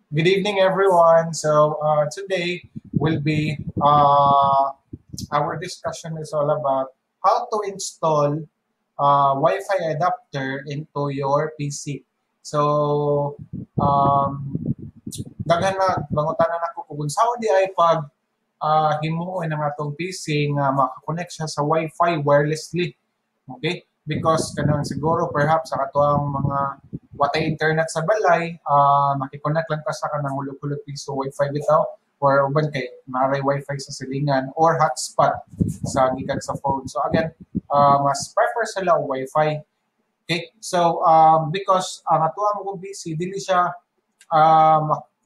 Good evening, everyone. So today will be our discussion is all about how to install Wi-Fi adapter into your PC. So daghan na bangutanan ako kung sao di ay pag himuon ng atong PC nga makakonect siya sa Wi-Fi wirelessly. Okay? Because kanang siguro perhaps sa katuang mga watay internet sa balay, makikonnect lang ka sa kanang hulog-hulog piso Wi-Fi bitaw or uban kay maray Wi-Fi sa silingan or hotspot sa gikan sa phone. So again, mas prefer sila Wi-Fi. Okay? So because ang atuang kong PC dili siya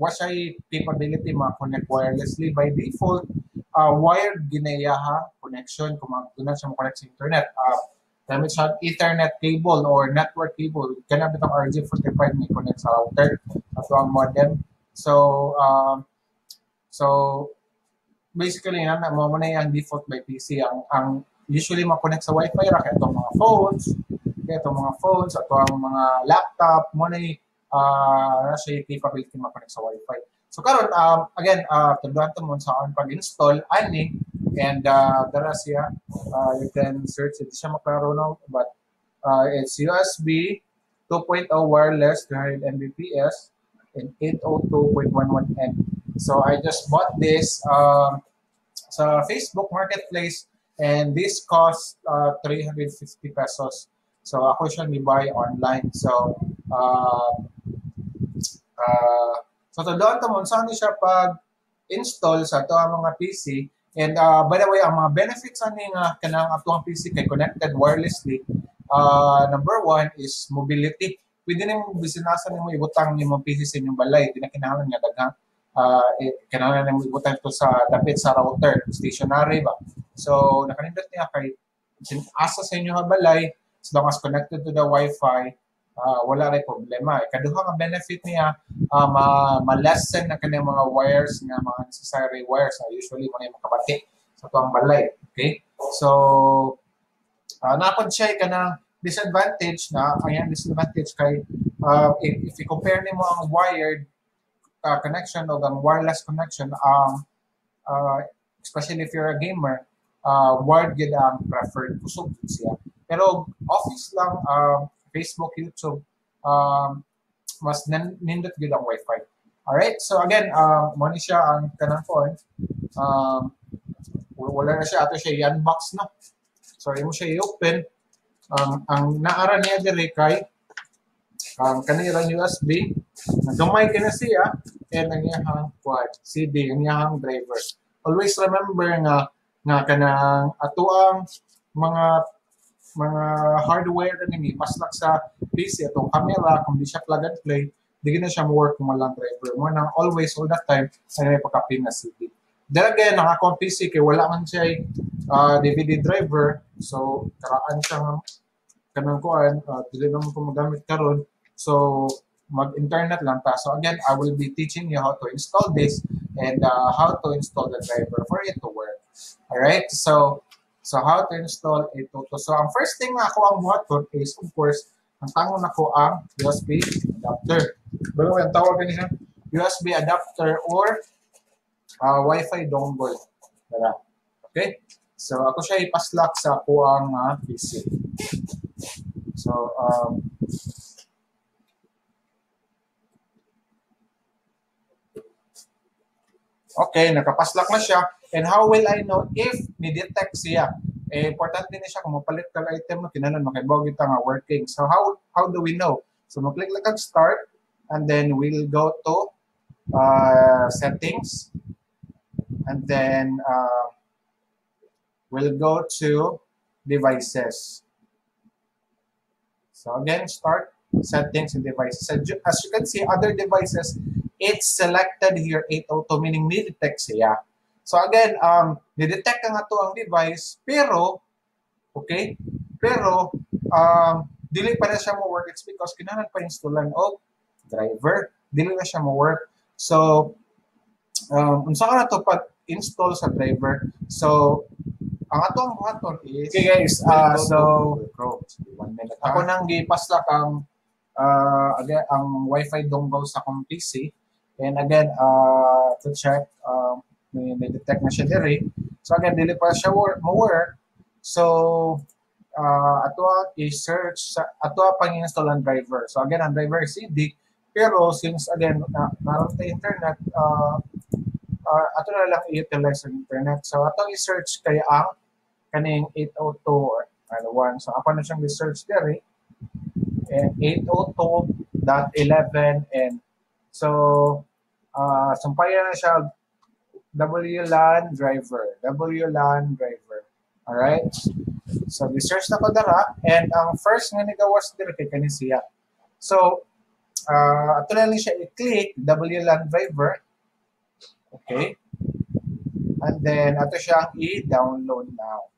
wa siya capability ma-connect wirelessly by default. Wired ginayaha connection kung magtunan siya mo-connect sa internet. Gamit siya Ethernet cable or network cable. Ganun bitang RJ45 may connect sa router at ang modem. So basically yan, mo na yung default by PC. Ang usually ma-connect sa Wi-Fi ra kaya itong mga phones, at ang mga laptop, mo na siya capability ma-connect sa Wi-Fi. So karon again, tuluan to mo sa pag-install ani and dara siya you can search it siya maklaro no but it's USB 2.0 wireless 300 Mbps and 802.11n. So I just bought this sa Facebook Marketplace and this cost 350 pesos. So ako siya ni-buy online. So tuluan to mo saan siya pag-install sa to ang mga PC. And by the way, ang mga benefits ani nga kanang atong PC kay connected wirelessly, number one is mobility. Pwede nimo bisinasan nimo ibutang nimo PC sa inyong balay, di na kinahanglan nga daghang kinahanglan nimo ibutang to sa dapit sa router, stationary ba. So nakanindot niya kay asa sa inyong balay as long as connected to the Wi-Fi, wala rin problema. Kaduha nga benefit niya, ma-lessen na kanyang mga wires, nga mga necessary wires na usually mo na yung makabati sa tuwang balay. Okay? So, napad siya ka na disadvantage na, ayan disadvantage kay, if i-compare nimo ang wired connection o ang wireless connection, especially if you're a gamer, wired gid ang preferred kusog siya. Pero office lang, Facebook, YouTube, mas nindot gid ang Wi-Fi. Alright, so again, mo ni siya ang kanang phone. Wala na siya, ato siya i-unbox no. So imo siya i-open. Ang naara niya diri kay kanirang USB, nagamay ka na siya, and ang iyang quad, CD, ang iyang driver. Always remember nga kanang atuang mga hardware na nini maslak sa PC atong camera kung di siya plug and play di na siya mo work kung walang driver mo nang always all the time sa may pagkapin na CD. Then again, naka PC kay wala man siya DVD driver, so karaan siya kanang kuan dili naman ko magamit karon, so mag-internet lang ta. So again, I will be teaching you how to install this and how to install the driver for it to work. Alright, so how to install ito. So ang first thing na ako ang buhaton is of course, ang tangon ako ang USB adapter. Pero ang tawag niya USB adapter or Wi-Fi dongle. Tara. Okay? So ako siya ipaslak sa ako ang PC. So okay, nakapaslak na siya. And how will I know if ni-detect siya? Importante na siya kung mapalit ka item mo, kinanan makibaw kita nga working. So how do we know? So mag-click lang kag start and then we'll go to settings and then we'll go to devices. So again, start settings and devices. As you can see, other devices, it's selected here 802, meaning ni-detect siya. So again, ni-detect nga to ang device, pero, okay, pero, dili pa na siya mo work. It's because kinanan pa installan o driver. Dili na siya mo work. So, unsa ka na to pag-install sa driver? So, ang atong buhaton is, okay guys, so, 1 minute. Ako nang gipaslak ang Wi-Fi dongle sa akong PC. And again, to check, may detect na siya diri. So again, dili pa siya mo-work. So, ato i-search, ato pang-install ang driver. So again, ang driver is CD. Pero since again, naroon sa internet, ato na lang i-utilize ang internet. So ato i-search kaya ang kaning 802 or ano one. So ako na siyang research diri. And 802.11 and so sumpayan na siya WLAN driver. WLAN driver. Alright? So, research na ko dara and ang first nga nigawas diri kay kani siya. So, ato na lang siya i-click WLAN driver. Okay? And then, ato siyang i-download now.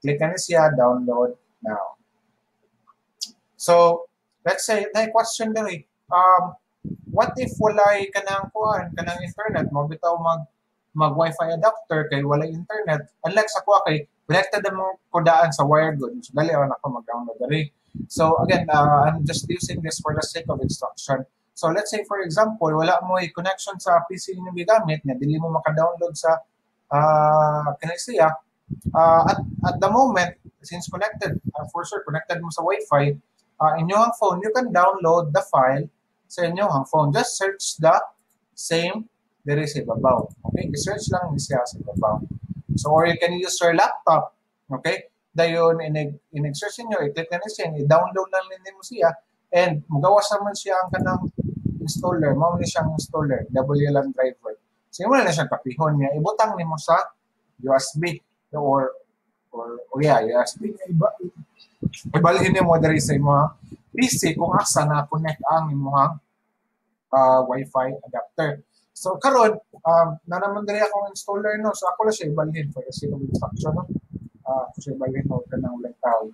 Click na siya, download now. So, let's say, na question diri. What if walay kanang kuan, kanang internet, mo bitaw mag-wifi adapter kay walay internet. Unlike sa kuha kay connected ang kudaan sa wired good. So, dali ako mag-download dali. So, again, I'm just using this for the sake of instruction. So, let's say, for example, wala mo connection sa PC ninyo gigamit, na dili mo maka-download sa kanisiya. At the moment, since connected, for sure, connected mo sa Wi-Fi, inyong phone, you can download the file sa inyong phone. Just search the same there is a babaw. Okay? I-search lang siya sa babaw. So, or you can use your laptop. Okay? Dayon, in-search nyo, i-click na siya, i-download lang din mo siya, and magawas naman siya ang kanang installer. Mao ni siyang installer, WLAN driver. So, yun na siyang kapihon niya. Ibutang ni mo sa USB or yeah, USB. Ibalhin niyo mo dari sa mga PC kung asa na connect ang imong Wi-Fi adapter. So karon na naman diri akong installer no. So ako lang siya ibalhin for the sake of instruction no. Ako siya ibalhin no kanang ulang tao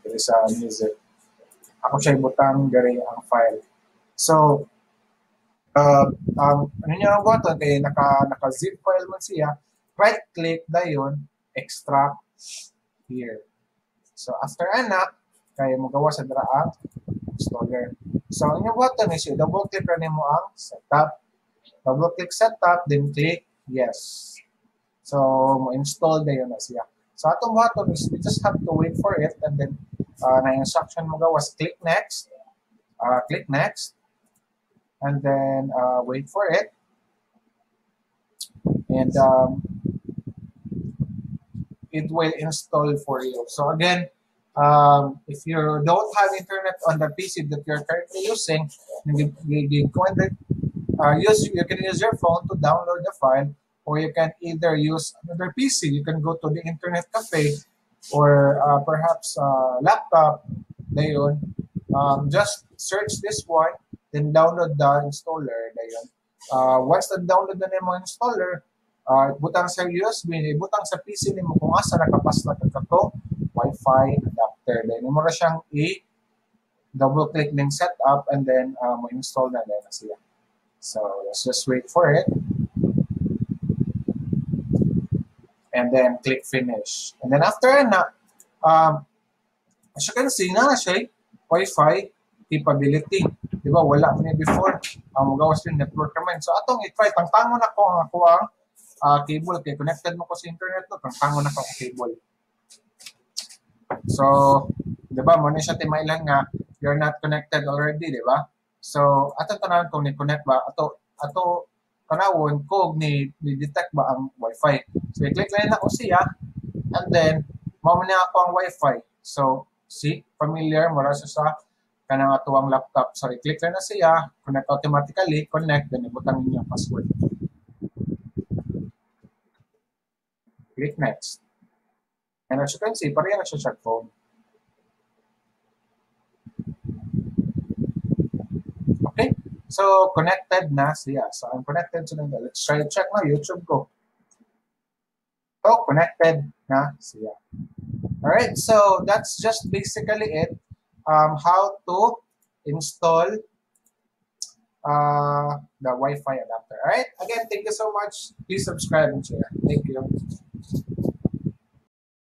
diri sa music. Ako siya ibutang diri ang file. So ano niya ang button kay naka-zip file man siya. Right click dayon, extract here. So after ana kay magawa sa dira ang installer. So, ang yung button is double-click na mo ang setup. Double-click setup, then click yes. So, mo-install na yun na siya. So, atong button is we just have to wait for it and then na instruction mo gawas, click next. Click next. And then, wait for it. And it will install for you. So, again, if you don't have internet on the PC that you're currently using, you can use your phone to download the file, or you can either use another PC. You can go to the internet cafe or perhaps laptop. Dayon, just search this one, then download the installer. Dayon, once na download na mo installer, butang sa USB, butang sa PC nimo kung asa nakapas na kato Wi-Fi adapter. Then, mo na siyang i-double-click ng setup and then mo-install na din siya. So, let's just wait for it. And then, click finish. And then, after na, as you can see, na siya Wi-Fi capability. Di ba? Wala mo niya before. Magawas yung network naman. So, atong i-try. Tangtangon ako ang cable. Kaya connected mo ko sa internet. Tangtangon ako ang cable. So, di ba, muna siya timailan nga, you're not connected already, di ba? So, ato tanawon kung ni-connect ba, ato tanawon kung ni-detect ba ang Wi-Fi. So, i-click lang ako siya, and then, mamuna ako ang Wi-Fi. So, see, familiar, mura sa kanang atuang laptop. So, i-click lang na siya, connect automatically, connect, then ibutang niyo ang password. Click next. And as you can see, pareha na siya sa phone. Okay? So, connected na siya. So, I'm connected to them. Let's try to check na YouTube ko. So, connected na siya. Alright, so that's just basically it. How to install the Wi-Fi adapter. Alright? Again, thank you so much. Please subscribe and share. Thank you.